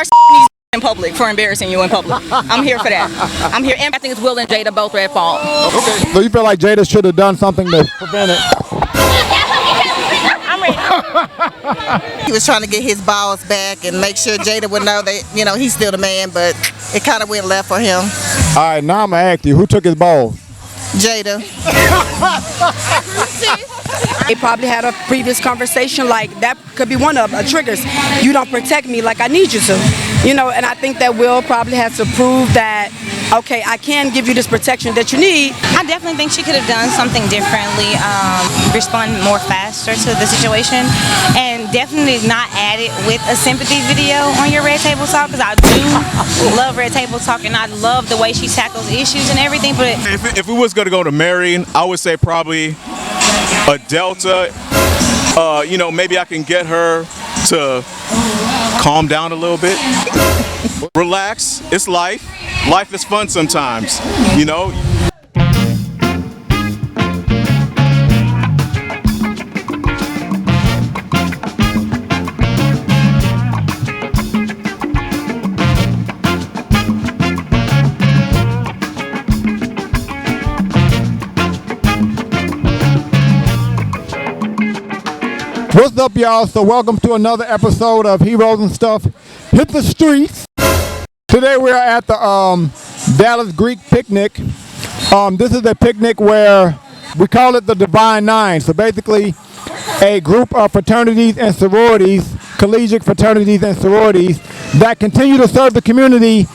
start these in public for embarrassing you in public. I'm here for that. I'm here, and I think it's Will and Jada both are at fault. Okay. So you feel like Jada should have done something to prevent it? I'm ready. He was trying to get his balls back and make sure Jada would know that, you know, he's still the man, but it kind of went left for him. All right, now I'm going to ask you, who took his balls? Jada. They probably had a previous conversation like that could be one of triggers. You don't protect me like I need you to, you know, and I think that Will probably has to prove that, okay, I can give you this protection that you need. I definitely think she could have done something differently, respond more faster to the situation, and definitely not add it with a sympathy video on your Red Table Talk, because I do love Red Table Talk and I love the way she tackles issues and everything. But if we was going to go to marrying, I would say probably a Delta. You know, maybe I can get her to calm down a little bit. Relax. It's life. Life is fun sometimes, you know. What's up, y'all? So welcome to another episode of Heroes and Stuff Hit the Streets. Today we are at the Dallas Greek picnic. This is a picnic where we call it the Divine Nine. So basically a group of fraternities and sororities, collegiate fraternities and sororities that continue to serve the community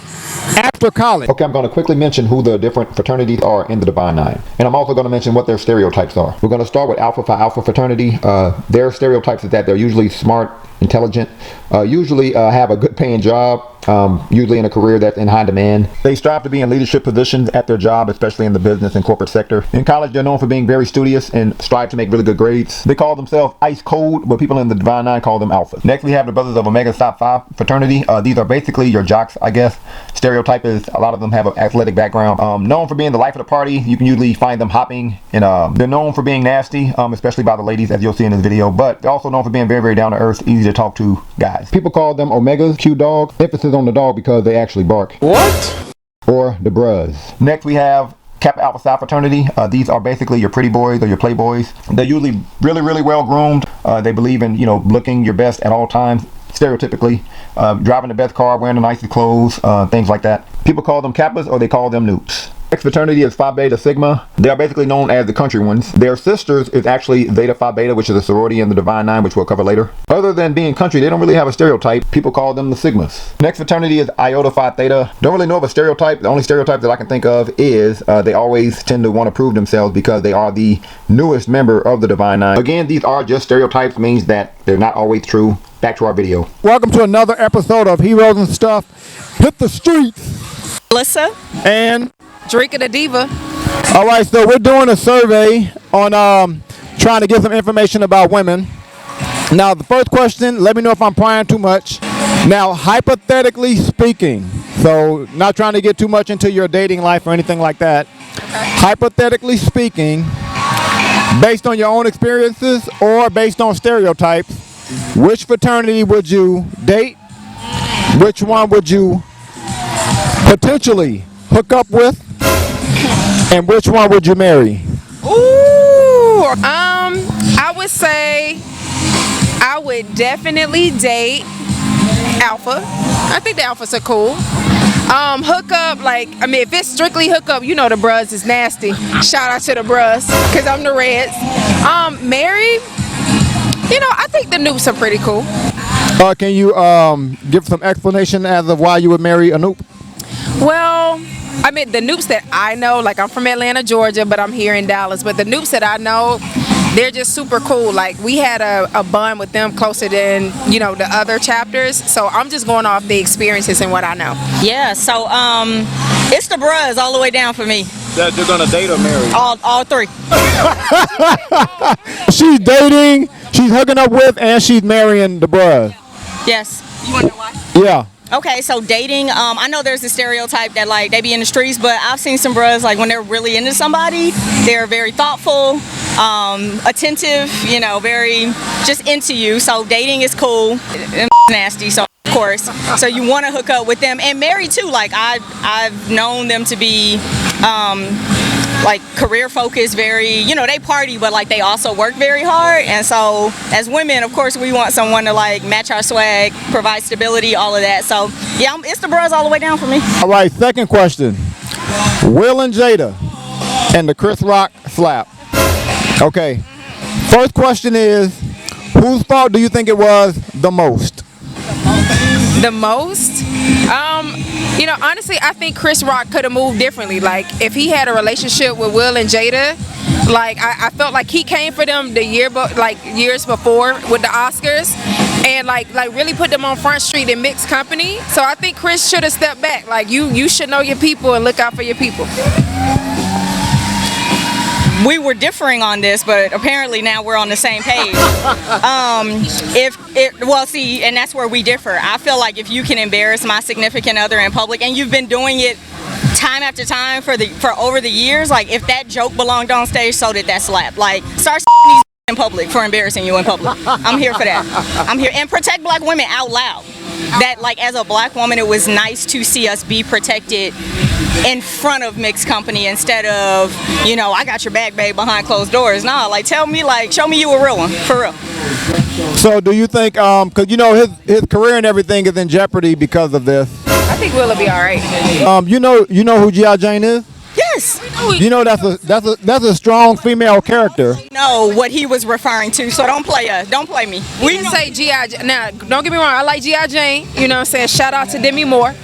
after college. Okay, I'm going to quickly mention who the different fraternities are in the Divine Nine. And I'm also going to mention what their stereotypes are. We're going to start with Alpha Phi Alpha Fraternity. Their stereotypes is that they're usually smart, intelligent, usually have a good paying job, usually in a career that's in high demand. They strive to be in leadership positions at their job, especially in the business and corporate sector. In college, they're known for being very studious and strive to make really good grades. They call themselves ice cold, but people in the Divine Nine call them alphas. Next, we have the Brothers of Omega Psi Phi Fraternity. These are basically your jocks, I guess. Stereotype is a lot of them have an athletic background. Known for being the life of the party. You can usually find them hopping, and they're known for being nasty, especially by the ladies, as you'll see in this video. But they're also known for being very, very down to earth, easy to talk to guys. People call them Omegas, Q dogs. Emphasis on the dog because they actually bark. What? Or the bros. Next we have Kappa Alpha Psi Fraternity. These are basically your pretty boys or your playboys. They're usually really, really well groomed. They believe in, you know, looking your best at all times, stereotypically. Driving the best car, wearing the nicest clothes, things like that. People call them Kappas or they call them Newts. Next fraternity is Phi Beta Sigma. They are basically known as the country ones. Their sisters is actually Zeta Phi Beta, which is a sorority in the Divine Nine, which we'll cover later. Other than being country, they don't really have a stereotype. People call them the Sigmas. Next fraternity is Iota Phi Theta. Don't really know of a stereotype. The only stereotype that I can think of is they always tend to want to prove themselves because they are the newest member of the Divine Nine. Again, these are just stereotypes, means that they're not always true. Back to our video. Welcome to another episode of Heroes and Stuff Hit the Streets. Melissa and Drika the Diva. all right, so we're doing a survey on trying to get some information about women. Now, the first question, let me know if I'm prying too much. Now, hypothetically speaking, so not trying to get too much into your dating life or anything like that. Hypothetically speaking, based on your own experiences or based on stereotypes, which fraternity would you date? Which one would you potentially hook up with? And which one would you marry? Ooh, I would say I would definitely date Alpha. I think the Alphas are cool. Hookup, like, I mean, if it's strictly hookup, you know the bros is nasty. Shout out to the bros, because I'm the Reds. Married, you know, I think the Noops are pretty cool. Can you give some explanation as of why you would marry a Noop? Well, I mean, the Noops that I know, like I'm from Atlanta, Georgia, but I'm here in Dallas. But the Noops that I know, they're just super cool. Like, we had a bond with them closer than, you know, the other chapters. So I'm just going off the experiences and what I know. Yeah, so it's the bros all the way down for me. That you're gonna date or marry? All three. She's dating, she's hooking up with, and she's marrying the bruh. Yes. You want to know why? Yeah. Okay, so dating, I know there's a stereotype that like they be in the streets, but I've seen some bros like when they're really into somebody, they're very thoughtful, attentive, you know, very just into you. So dating is cool and nasty. So course. So you want to hook up with them and marry too. Like I've known them to be like career focused, very, you know, they party, but like they also work very hard. And so as women, of course, we want someone to like match our swag, provide stability, all of that. So yeah, it's the bros all the way down for me. All right, second question. Will and Jada and the Chris Rock slap. Okay. First question is, whose fault do you think it was the most? The most? You know, honestly, I think Chris Rock could have moved differently. Like, if he had a relationship with Will and Jada, like, I felt like he came for them the years before with the Oscars, and like really put them on Front Street in mixed company. So I think Chris should have stepped back. Like, you should know your people and look out for your people. We were differing on this, but apparently now we're on the same page. Well, see, and that's where we differ. I feel like if you can embarrass my significant other in public, and you've been doing it time after time for over the years, like if that joke belonged on stage, so did that slap. Like, start these in public for embarrassing you in public. I'm here for that. I'm here, and protect black women out loud. That, like, as a black woman, it was nice to see us be protected in front of mixed company instead of, you know, I got your back, babe, behind closed doors. Nah, like, tell me, like, show me you a real one, for real. So do you think, because you know his career and everything is in jeopardy because of this? I think Will be all right. You know who G.I. Jane is? Yes. You know that's a strong female character. Know what he was referring to, so don't play me. We didn't say G.I. Jane. Now, don't get me wrong, I like G.I. Jane, you know what I'm saying? Shout out to Demi Moore.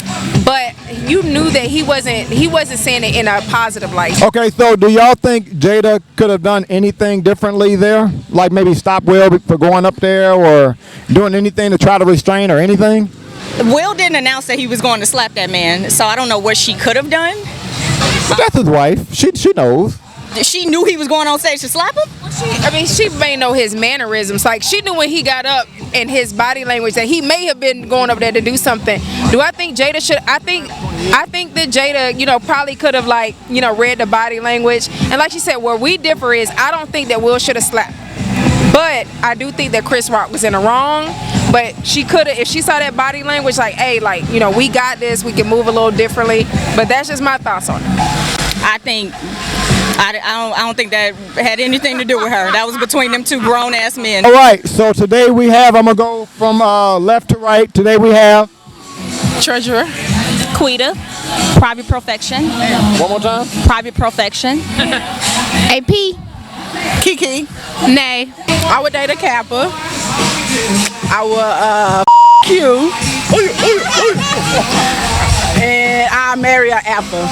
But you knew that he wasn't saying it in a positive light. Okay, so do y'all think Jada could have done anything differently there? Like maybe stop Will for going up there, or doing anything to try to restrain or anything? Will didn't announce that he was going to slap that man, so I don't know what she could have done. But that's his wife. She knows. She knew he was going on stage to slap him? She may know his mannerisms. Like, she knew when he got up in his body language that he may have been going up there to do something. Do I think Jada should? I think that Jada, you know, probably could have, like, you know, read the body language. And like she said, where we differ is I don't think that Will should have slapped. But I do think that Chris Rock was in the wrong. But she could have, if she saw that body language, like, hey, like, you know, we got this, we can move a little differently. But that's just my thoughts on it. I don't think that had anything to do with her. That was between them two grown-ass men. All right, so today we have, I'm going to go from left to right. Today we have Treasurer. Quita. Private Perfection. One more time. Private Perfection. AP. Kiki. Nay. I would date a Kappa. I would Q. And I marry an Alpha.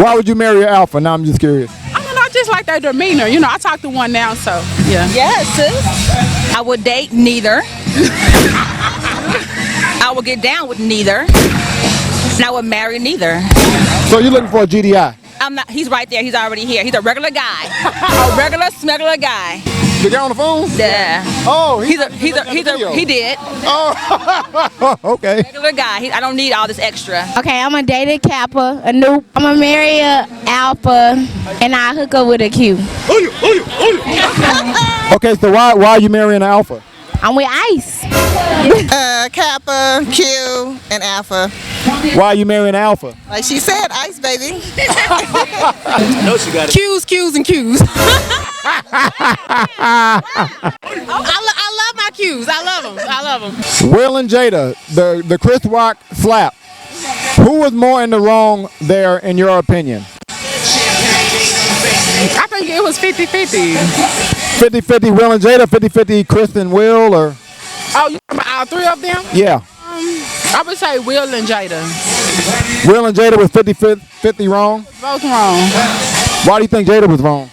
Why would you marry an Alpha? Now I'm just curious. I don't know, I just like their demeanor. You know, I talk to one now, so yeah. Yes, sis. I would date neither. I would get down with neither. And I would marry neither. So you're looking for a GDI? I'm not. He's right there. He's already here. He's a regular guy. A regular smuggler guy. The guy on the phone? Yeah. Oh, he did. Oh, okay. Regular guy. I don't need all this extra. Okay, I'm gonna date a Kappa, a noob. I'm gonna marry a Alpha, and I hook up with a Q. Okay, so why are you marrying an Alpha? I'm with Ice. Kappa, Q, and Alpha. Why are you marrying an Alpha? Like she said, Ice, baby. No, she got it. Q's, and Q's. I love my Q's. I love them. Will and Jada, the Chris Rock slap. Who was more in the wrong there, in your opinion? I think it was 50-50. 50-50 Will and Jada, 50-50 Chris and Will, or? Oh, you talking about all three of them? Yeah. I would say Will and Jada. Will and Jada was 50-50 wrong? Both wrong. Why do you think Jada was wrong?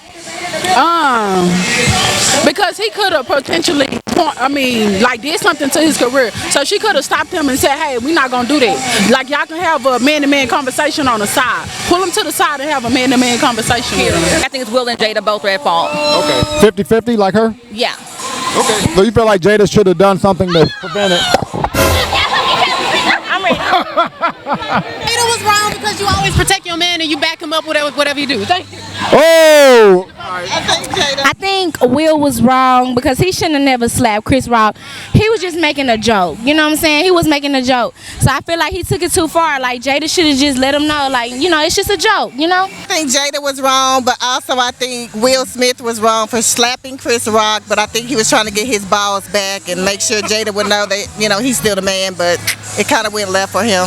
Because he could have potentially, did something to his career. So she could have stopped him and said, hey, we're not going to do that. Like, y'all can have a man-to-man conversation on the side. Pull him to the side and have a man-to-man conversation with him. I think it's Will and Jada both are at fault. Okay. 50-50 like her? Yeah. Okay. So you feel like Jada should have done something to prevent it? I'm ready. Jada was wrong because you always protect your man and you back him up whatever you do. Thank you. Oh! sorry. I think Will was wrong because he shouldn't have never slapped Chris Rock. He was just making a joke. You know what I'm saying? He was making a joke. So I feel like he took it too far. Like Jada should have just let him know, like, you know, it's just a joke, you know? I think Jada was wrong, but also I think Will Smith was wrong for slapping Chris Rock, but I think he was trying to get his balls back and make sure Jada would know that, you know, he's still the man, but it kind of went left for him.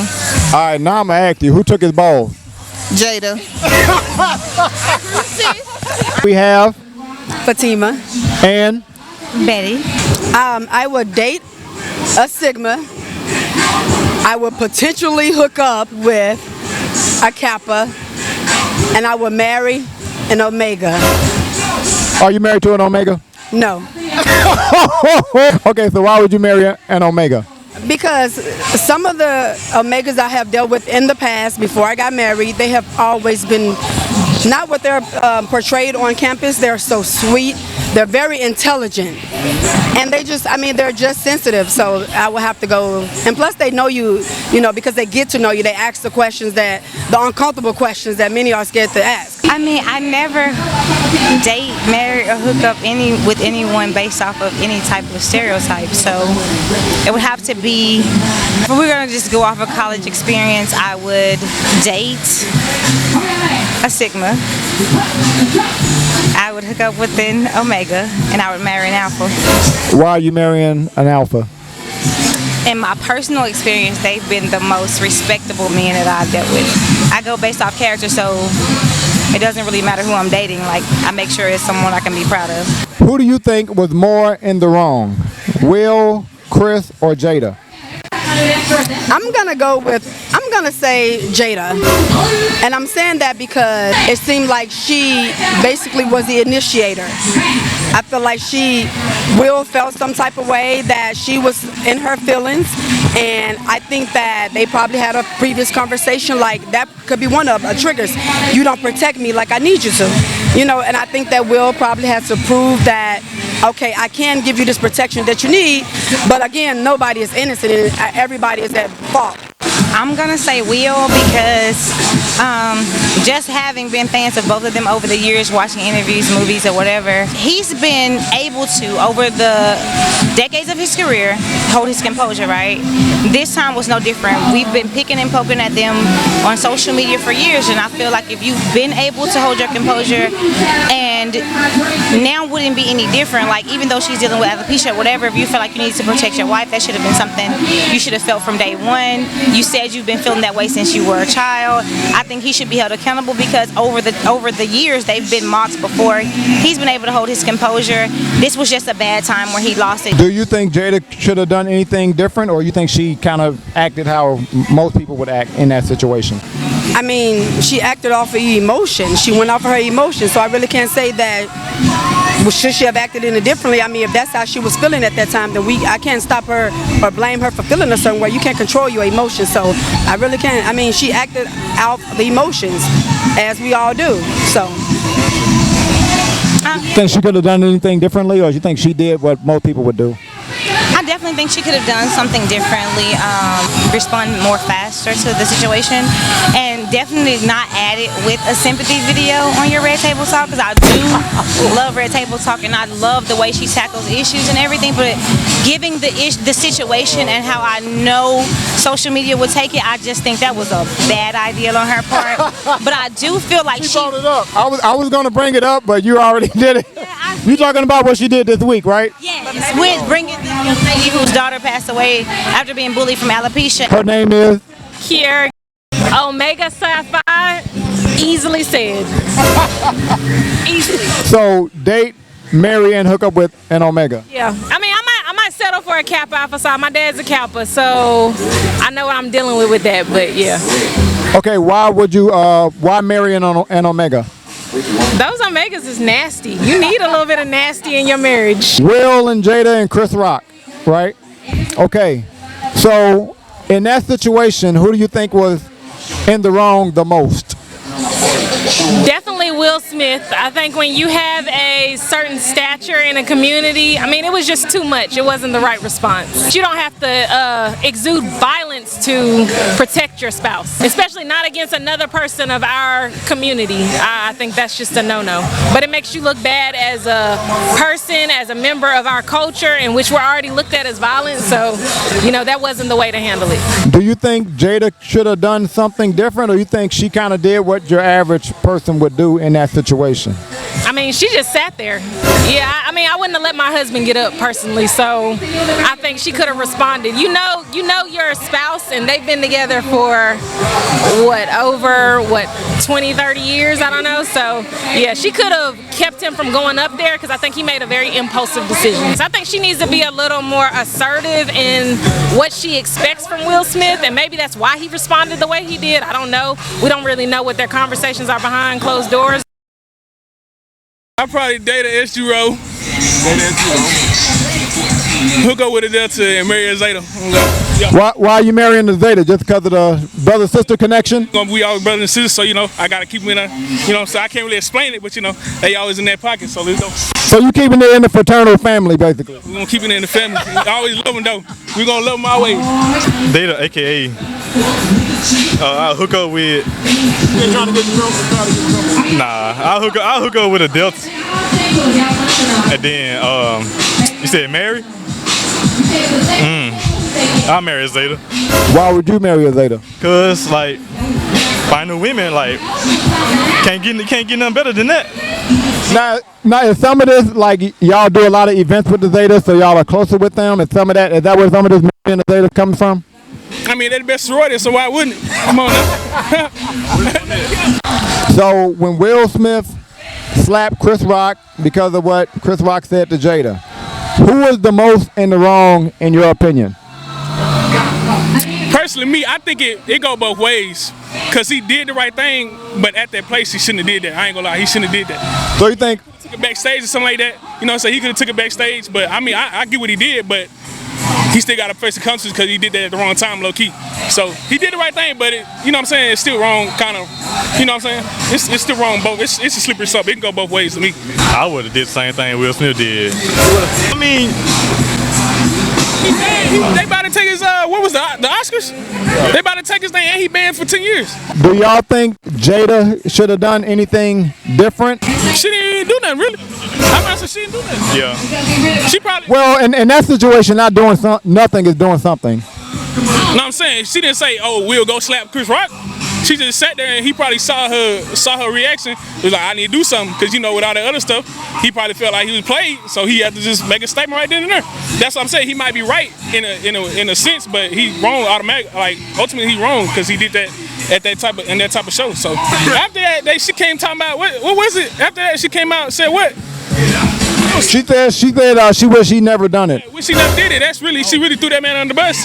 All right, now I'm going to ask you, who took his balls? Jada. We have Fatima. and Betty. I would date a Sigma. I would potentially hook up with a Kappa. And I would marry an Omega. are you married to an Omega? No. Okay, so why would you marry an Omega? Because some of the Omegas I have dealt with in the past, before I got married, they have always been not what they're portrayed on campus. They're so sweet. They're very intelligent. And they just, I mean, they're just sensitive. So I would have to go. And plus they know you, you know, because they get to know you. They ask the questions the uncomfortable questions that many are scared to ask. I mean, I never date, marry, or hook up with anyone based off of any type of stereotype. So it would have to be, if we're gonna just go off of college experience, I would date a Sigma. I would hook up with an Omega, and I would marry an Alpha. Why are you marrying an Alpha? In my personal experience, they've been the most respectable men that I've dealt with. I go based off character, so it doesn't really matter who I'm dating. Like, I make sure it's someone I can be proud of. Who do you think was more in the wrong? Will, Chris, or Jada? I'm gonna say Jada. And I'm saying that because it seemed like she basically was the initiator. I feel like Will felt some type of way that she was in her feelings, and I think that they probably had a previous conversation, like that could be one of triggers. You don't protect me like I need you to, you know, and I think that Will probably has to prove that, okay, I can give you this protection that you need, but again, nobody is innocent and everybody is at fault. I'm gonna say Will because just having been fans of both of them over the years, watching interviews, movies, or whatever, he's been able to, over the decades of his career, hold his composure, right? This time was no different. We've been picking and poking at them on social media for years, and I feel like if you've been able to hold your composure, and now wouldn't be any different, like even though she's dealing with alopecia or whatever, if you feel like you need to protect your wife, that should have been something you should have felt from day one. You said you've been feeling that way since you were a child. I think he should be held accountable because over the years they've been mocked before. He's been able to hold his composure. This was just a bad time where he lost it. Do you think Jada should have done anything different, or you think she kind of acted how most people would act in that situation? I mean, she acted off of emotion. She went off of her emotion, so I really can't say that, well, should she have acted any differently? I mean, if that's how she was feeling at that time, then I can't stop her or blame her for feeling a certain way. You can't control your emotions, so I really can't. I mean, she acted out the emotions, as we all do, so. Think she could have done anything differently, or you think she did what most people would do? I definitely think she could have done something differently, respond more faster to the situation, and definitely not add it with a sympathy video on your Red Table Talk, because I do love Red Table Talk and I love the way she tackles issues and everything, but giving the situation and how I know social media would take it, I just think that was a bad idea on her part. But I do feel like she brought it up. I was going to bring it up, but you already did it. Yeah, you talking about what she did this week, right? Yes, with bringing the young lady whose daughter passed away after being bullied from alopecia. Her name is? Kier. Omega Psi Phi. Easily said. Easily. So date, marry, and hook up with an Omega. Yeah. I mean, I might settle for a Kappa Alpha Psi. My dad's a Kappa, so I know what I'm dealing with that, but yeah. Okay, why marry an Omega? Those Omegas is nasty. You need a little bit of nasty in your marriage. Will and Jada and Chris Rock, right? Okay, so in that situation, who do you think was in the wrong the most? Definitely Will Smith. I think when you have a certain stature in a community, I mean, it was just too much. It wasn't the right response. You don't have to exude violence to protect your spouse, especially not against another person of our community. I think that's just a no-no. But it makes you look bad as a person, as a member of our culture, in which we're already looked at as violent. So, you know, that wasn't the way to handle it. Do you think Jada should have done something different, or you think she kind of did what your average person would do in that situation? I mean, she just sat there. Yeah, I mean, I wouldn't have let my husband get up personally, so I think she could have responded. You know your spouse, and they've been together for, over 20, 30 years, I don't know. So, yeah, she could have kept him from going up there because I think he made a very impulsive decision. So I think she needs to be a little more assertive in what she expects from Will Smith, and maybe that's why he responded the way he did. I don't know. We don't really know what their conversations are behind closed doors. I'll probably date a SG-Row. Hook up with a Delta and marry a Zeta. Why are you marrying the Zeta? Just because of the brother-sister connection? We all brothers and sisters, so, you know, I got to keep them in a, you know, so I can't really explain it, but, you know, they always in their pocket, so let's go. So you keeping it in the fraternal family, basically? We're going to keep it in the family. I always love them, though. We're going to love them our way. Zeta, a.k.a. I'll hook up with... Nah, I'll hook up with a Delta. And then, you said marry? I'll marry a Zeta. Why would you marry a Zeta? Cause like finding women like can't get nothing better than that. Now is some of this like y'all do a lot of events with the Zeta, so y'all are closer with them, and some of that, is that where some of this marrying the Zeta comes from? I mean, they're the best sorority, so why wouldn't it? Come on now. So when Will Smith slapped Chris Rock because of what Chris Rock said to Jada, who was the most in the wrong in your opinion? Personally, me, I think it go both ways. Cause he did the right thing, but at that place he shouldn't have did that. I ain't gonna lie, he shouldn't have did that. So you think took it backstage or something like that? You know, so he could have took it backstage, but I mean, I get what he did, but he still got to face the consequences because he did that at the wrong time, low key. So he did the right thing, but you know what I'm saying? It's still wrong, kind of. You know what I'm saying? It's still wrong. Both. It's a slippery slope. It can go both ways to me. I would have did the same thing Will Smith did. I mean, they about to take his what was the Oscars? They about to take his thing, and he banned for 10 years. Do y'all think Jada should have done anything different? She didn't do nothing really. I'm not saying she didn't do nothing. Yeah. She probably. Well, in that situation, not doing nothing is doing something. No, I'm saying she didn't say, "Oh, we'll go slap Chris Rock." She just sat there and he probably saw her reaction. He was like, "I need to do something," because you know, with all that other stuff, he probably felt like he was played, so he had to just make a statement right then and there. That's what I'm saying. He might be right in a sense, but he's wrong automatic. Like ultimately, he's wrong because he did that at that type of show. So after that, she came talking about what was it? After that, she came out and said what? She said she wish she never done it. Wish she never did it. That's really, she really threw that man under the bus.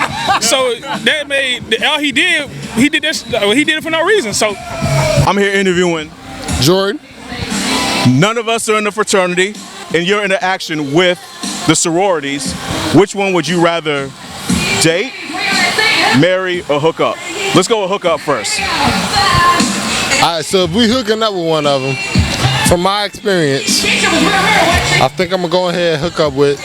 So that made all he did this. He did it for no reason. So I'm here interviewing Jordan. None of us are in the fraternity, and you're in action with the sororities. Which one would you rather date, marry, or hook up? Let's go with hook up first. All right, so if we hooking up with one of them, from my experience, I think I'm gonna go ahead and hook up with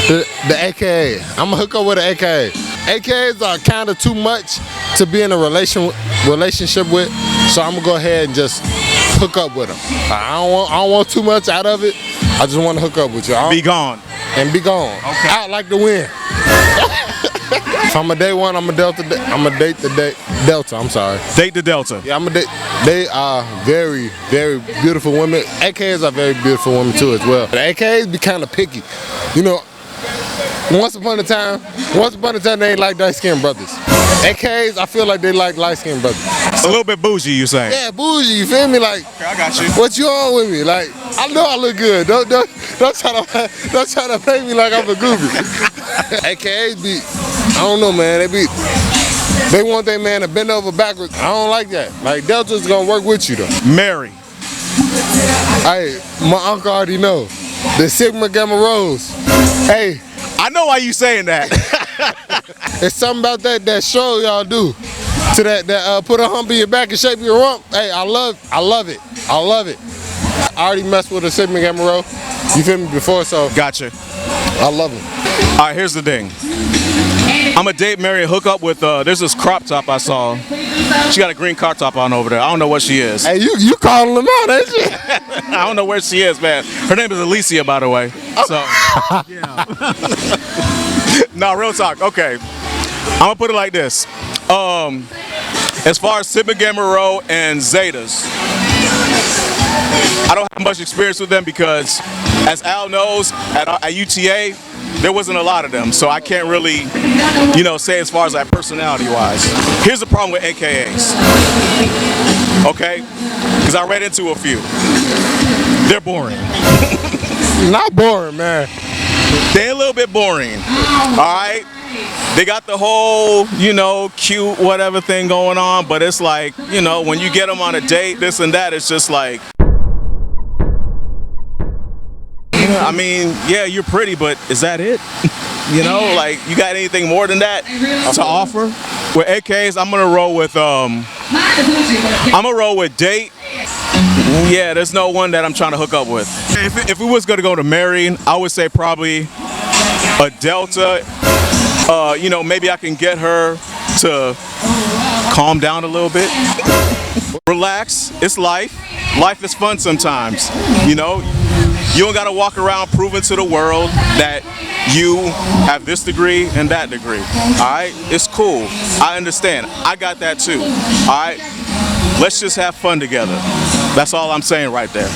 the AKA. I'm gonna hook up with the AKA. AKAs are kind of too much to be in a relationship with, so I'm gonna go ahead and just hook up with them. I don't want too much out of it. I just want to hook up with you. Be gone. And be gone. Okay. Out like the wind. If I'm a day one, I'm a Delta. I'm a date the Delta. I'm sorry. Date the Delta. Yeah, I'm a date. They are very, very beautiful women. AKAs are very beautiful women too as well. The AKAs be kind of picky. You know, once upon a time, they ain't like light-skinned brothers. AKAs, I feel like they like light-skinned brothers. A little bit bougie, you saying? Yeah, bougie. You feel me? Like, okay, I got you. What you on with me? Like, I know I look good. Don't try to make me like I'm a groupie. AKAs be, I don't know, man. They want their man to bend over backwards. I don't like that. Like, Delta's gonna work with you though. Mary. Hey, my uncle already know. The Sigma Gamma Rose. Hey. I know why you saying that. It's something about that show y'all do. to that put a hump in your back and shape your rump. Hey, I love it. I love it. I already messed with a Sigma Gamma Rho. You feel me before, so gotcha. I love them. All right, here's the thing. I'm a date, marry, and hook up with. There's this crop top I saw. She got a green car top on over there. I don't know what she is. Hey, you calling them out, ain't you? I don't know where she is, man. Her name is Alicia, by the way. So, yeah. No, real talk. Okay, I'm gonna put it like this. As far as Sigma Gamma Rho and Zetas, I don't have much experience with them because, as Al knows, at UTA, there wasn't a lot of them, so I can't really, say as far as like personality-wise. Here's the problem with AKAs, okay? Because I read into a few. They're boring. Not boring, man. They're a little bit boring, all right? They got the whole, cute whatever thing going on, but it's like, when you get them on a date, this and that, it's just like, I mean, yeah, you're pretty, but is that it? Like, you got anything more than that to offer? With AKs, I'm gonna roll with date. Yeah, there's no one that I'm trying to hook up with. If we was gonna go to marrying, I would say probably a Delta. Maybe I can get her to calm down a little bit. Relax, it's life. Life is fun sometimes, You don't gotta walk around proving to the world that you have this degree and that degree, all right? It's cool, I understand. I got that too, all right? Let's just have fun together. That's all I'm saying right there.